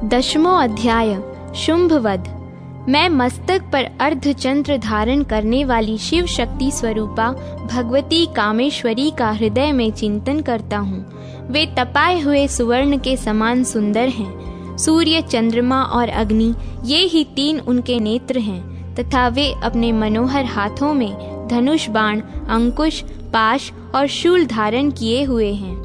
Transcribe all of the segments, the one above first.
10वां अध्याय शुंभवध। मैं मस्तक पर अर्धचंद्र धारण करने वाली शिव शक्ति स्वरूपा भगवती कामेश्वरी का हृदय में चिंतन करता हूँ। वे तपाए हुए सुवर्ण के समान सुंदर हैं। सूर्य, चंद्रमा और अग्नि, ये ही 3 उनके नेत्र हैं तथा वे अपने मनोहर हाथों में धनुष, बाण, अंकुश, पाश और शूल धारण किए हुए हैं।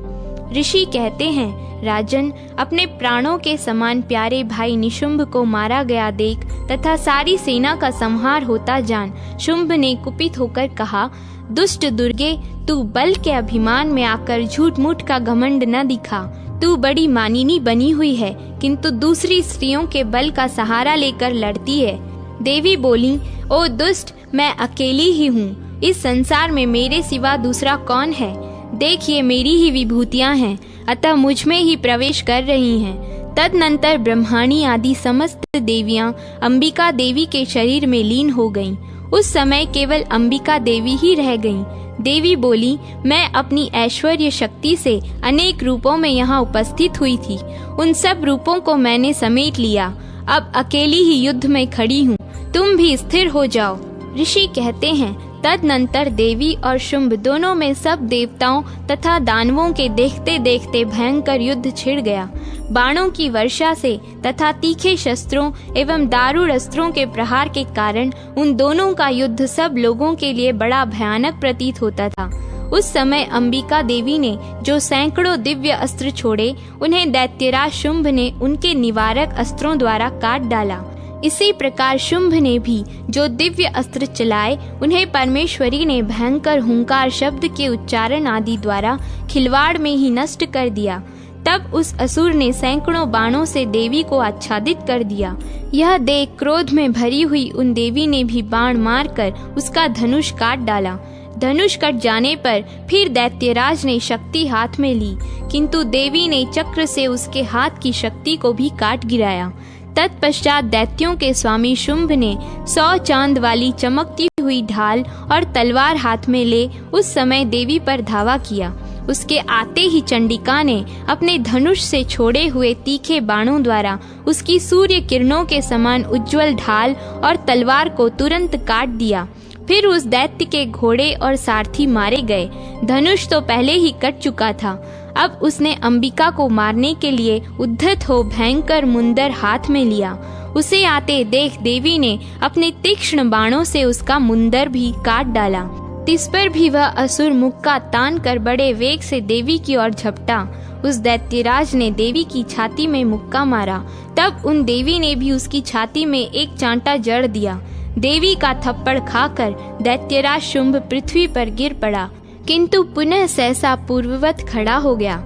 ऋषि कहते हैं, राजन, अपने प्राणों के समान प्यारे भाई निशुंभ को मारा गया देख तथा सारी सेना का संहार होता जान शुंभ ने कुपित होकर कहा, दुष्ट दुर्गे, तू बल के अभिमान में आकर झूठ मूठ का घमंड न दिखा। तू बड़ी मानिनी बनी हुई है, किंतु दूसरी स्त्रियों के बल का सहारा लेकर लड़ती है। देवी बोली, ओ दुष्ट, मैं अकेली ही हूँ। इस संसार में मेरे सिवा दूसरा कौन है? देख, ये मेरी ही विभूतियाँ हैं, अतः मुझ में ही प्रवेश कर रही हैं। तदनंतर ब्रह्माणी आदि समस्त देवियां अंबिका देवी के शरीर में लीन हो गईं। उस समय केवल अंबिका देवी ही रह गईं। देवी बोली, मैं अपनी ऐश्वर्य शक्ति से अनेक रूपों में यहाँ उपस्थित हुई थी। उन सब रूपों को मैंने समेट लिया। अब अकेली ही युद्ध में खड़ी हूँ, तुम भी स्थिर हो जाओ। ऋषि कहते हैं, तदनंतर देवी और शुंभ दोनों में सब देवताओं तथा दानवों के देखते देखते भयंकर युद्ध छिड़ गया। बाणों की वर्षा से तथा तीखे शस्त्रों एवं दारुण अस्त्रों के प्रहार के कारण उन दोनों का युद्ध सब लोगों के लिए बड़ा भयानक प्रतीत होता था। उस समय अंबिका देवी ने जो सैकड़ों दिव्य अस्त्र छोड़े, उन्हें दैत्यराज शुंभ ने उनके निवारक अस्त्रों द्वारा काट डाला। इसी प्रकार शुंभ ने भी जो दिव्य अस्त्र चलाए, उन्हें परमेश्वरी ने भयंकर हुंकार शब्द के उच्चारण आदि द्वारा खिलवाड़ में ही नष्ट कर दिया। तब उस असुर ने सैकड़ों बाणों से देवी को आच्छादित कर दिया। यह देख क्रोध में भरी हुई उन देवी ने भी बाण मारकर उसका धनुष काट डाला। धनुष कट जाने पर फिर दैत्यराज ने शक्ति हाथ में ली, किंतु देवी ने चक्र से उसके हाथ की शक्ति को भी काट गिराया। तत्पश्चात दैत्यों के स्वामी शुंभ ने 100 चांद वाली चमकती हुई ढाल और तलवार हाथ में ले उस समय देवी पर धावा किया। उसके आते ही चंडिका ने अपने धनुष से छोड़े हुए तीखे बाणों द्वारा उसकी सूर्य किरणों के समान उज्जवल ढाल और तलवार को तुरंत काट दिया। फिर उस दैत्य के घोड़े और सारथी मारे गए। धनुष तो पहले ही कट चुका था। अब उसने अंबिका को मारने के लिए उद्धत हो भयंकर मुंदर हाथ में लिया। उसे आते देख देवी ने अपने तीक्ष्ण बाणों से उसका मुंदर भी काट डाला। तिस पर भी वह असुर मुक्का तान कर बड़े वेग से देवी की ओर झपटा। उस दैत्यराज ने देवी की छाती में मुक्का मारा। तब उन देवी ने भी उसकी छाती में एक चांटा जड़ दिया। देवी का थप्पड़ खाकर दैत्यराज शुंभ पृथ्वी पर गिर पड़ा, किंतु पुनः सहसा पूर्ववत खड़ा हो गया।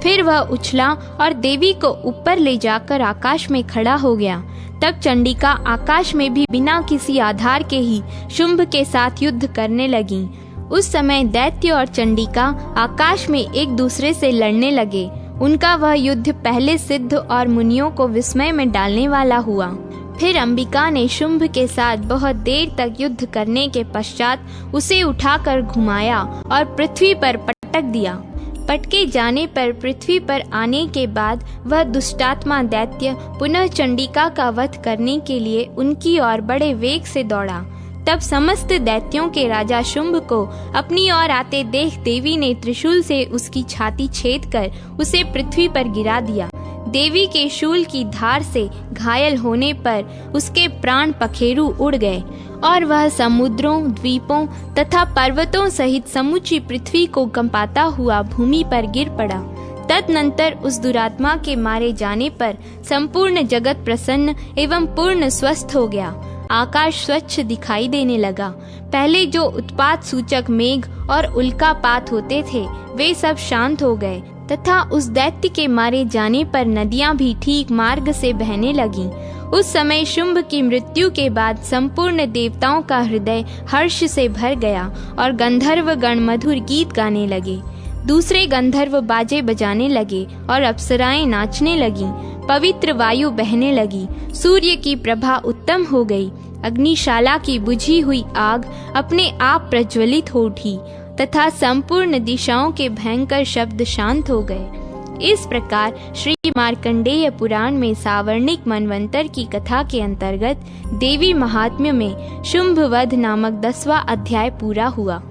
फिर वह उछला और देवी को ऊपर ले जाकर आकाश में खड़ा हो गया। तब चंडिका आकाश में भी बिना किसी आधार के ही शुंभ के साथ युद्ध करने लगी। उस समय दैत्य और चंडिका आकाश में एक दूसरे से लड़ने लगे। उनका वह युद्ध पहले सिद्ध और मुनियों को विस्मय में डालने वाला हुआ। फिर अंबिका ने शुंभ के साथ बहुत देर तक युद्ध करने के पश्चात उसे उठाकर घुमाया और पृथ्वी पर पटक दिया। पटके जाने पर पृथ्वी पर आने के बाद वह दुष्टात्मा दैत्य पुनः चंडिका का वध करने के लिए उनकी ओर बड़े वेग से दौड़ा। तब समस्त दैत्यों के राजा शुंभ को अपनी ओर आते देख देवी ने त्रिशूल से उसकी छाती छेद कर उसे पृथ्वी पर गिरा दिया। देवी के शूल की धार से घायल होने पर उसके प्राण पखेरु उड़ गए और वह समुद्रों, द्वीपों तथा पर्वतों सहित समूची पृथ्वी को कंपाता हुआ भूमि पर गिर पड़ा। तदनंतर उस दुरात्मा के मारे जाने पर संपूर्ण जगत प्रसन्न एवं पूर्ण स्वस्थ हो गया। आकाश स्वच्छ दिखाई देने लगा। पहले जो उत्पात सूचक मेघ और उल्कापात होते थे, वे सब शांत हो गए तथा उस दैत्य के मारे जाने पर नदियां भी ठीक मार्ग से बहने लगीं। उस समय शुंभ की मृत्यु के बाद संपूर्ण देवताओं का हृदय हर्ष से भर गया और गंधर्व गण मधुर गीत गाने लगे। दूसरे गंधर्व बाजे बजाने लगे और अप्सराएं नाचने लगीं। पवित्र वायु बहने लगी। सूर्य की प्रभा उत्तम हो गई। अग्निशाला की बुझी हुई आग अपने आप प्रज्वलित हो उठी तथा संपूर्ण दिशाओं के भयंकर शब्द शांत हो गए। इस प्रकार श्री मार्कंडेय पुराण में सावर्णिक मनवंतर की कथा के अंतर्गत देवी महात्म्य में शुंभ वध नामक 10वां अध्याय पूरा हुआ।